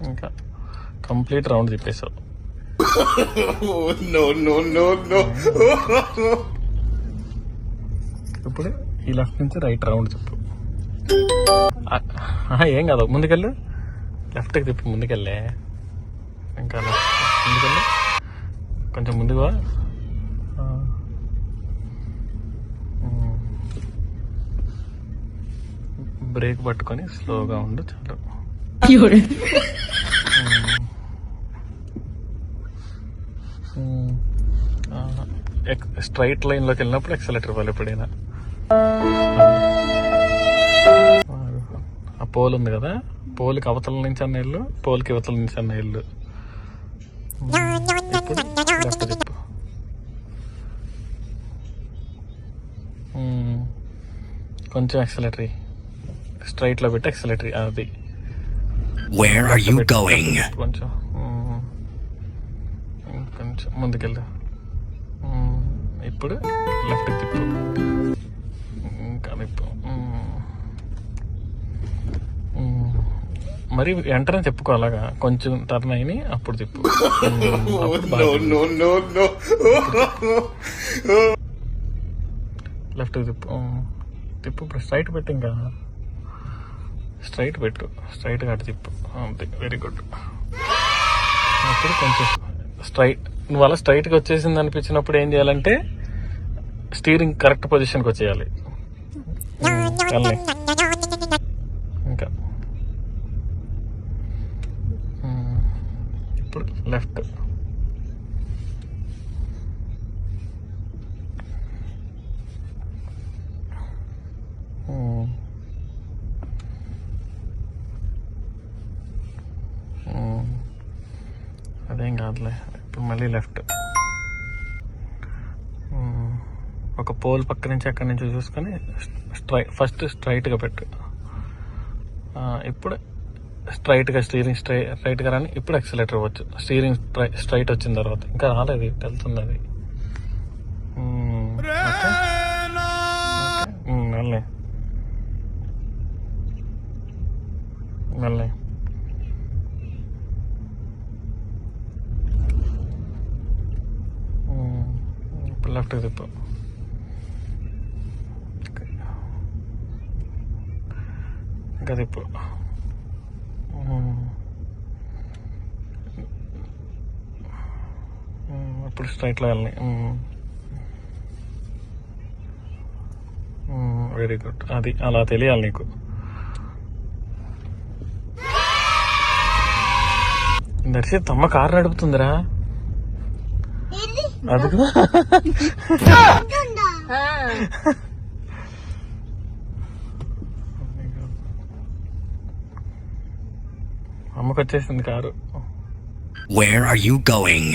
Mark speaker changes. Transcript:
Speaker 1: ఇంకా complete round తిప్పేసావు. ఇప్పుడు ఈ లెఫ్ట్ నుంచి రైట్ రౌండ్ తిప్పు. ఏం కాదు, ముందుకెళ్ళు, లెఫ్ట్కి తిప్పు, ముందుకెళ్ళే. ఇంకా ముందుకెళ్ళు, కొంచెం ముందుగా. బ్రేక్ పట్టుకొని స్లోగా ఉండు చాలు. స్ట్రైట్ లైన్ లోకి వెళ్ళినప్పుడు ఎక్సలేటర్ ఇవ్వాలి ఎప్పుడైనా. ఆ పోల్ ఉంది కదా, పోల్కి అవతల నుంచి అన్న ఇల్లు, పోల్కి ఇవతల నుంచి అన్న ఇల్లు. లెఫ్ట్ తిప్పు. కొంచెం ఎక్సలేటరీ స్ట్రైట్ లో పెట్టి ఎక్సలేటరీ అది.
Speaker 2: Where are you going?
Speaker 1: కొంచెం కొంచెం ముందుకెళ్ళు. ఇప్పుడు లెఫ్ట్ తిప్పు, ఇంకా తిప్పు. మరి ఎంటర్ తిప్పుకో, అలాగా కొంచెం టర్న్ అయిని అప్పుడు తిప్పు. లెఫ్ట్ తిప్పు, తిప్పు. ఇప్పుడు స్ట్రైట్ పెట్టు, ఇంకా స్ట్రైట్ పెట్టు, స్ట్రైట్గా అటు తిప్పు. అంతే, వెరీ గుడ్. అప్పుడు కొంచెం స్ట్రైట్, నువ్వు అలా స్ట్రైట్గా వచ్చేసింది అనిపించినప్పుడు ఏం చేయాలంటే స్టీరింగ్ కరెక్ట్ పొజిషన్కి వచ్చేయాలి. ఇంకా ఇప్పుడు లెఫ్ట్. అదేం కాదులే, ఇప్పుడు మళ్ళీ లెఫ్ట్. ఒక పోల్ పక్క నుంచి అక్కడి నుంచి చూసుకొని ఫస్ట్ స్ట్రైట్గా పెట్టు. ఇప్పుడు స్ట్రైట్గా స్టీరింగ్ స్ట్రైట్గా రాని. ఇప్పుడు ఎక్సలేటర్ ఇవ్వచ్చు. స్టీరింగ్ స్ట్రైట్ వచ్చిన తర్వాత ఇంకా రాలేదు, వెళ్తుంది అది. మళ్ళీ మళ్ళీ ఇప్పుడు లెఫ్ట్కి తిప్పు. ఇంకా తిప్పు. ఇప్పుడు స్ట్రైట్లో వెళ్ళి. Very good. అది అలా తెలియాలి నీకు. దర్శిత్ అమ్మ కారు నడుపుతుందిరా, అదిగో. అమ్మకు వచ్చేసింది car.
Speaker 2: Where are you going?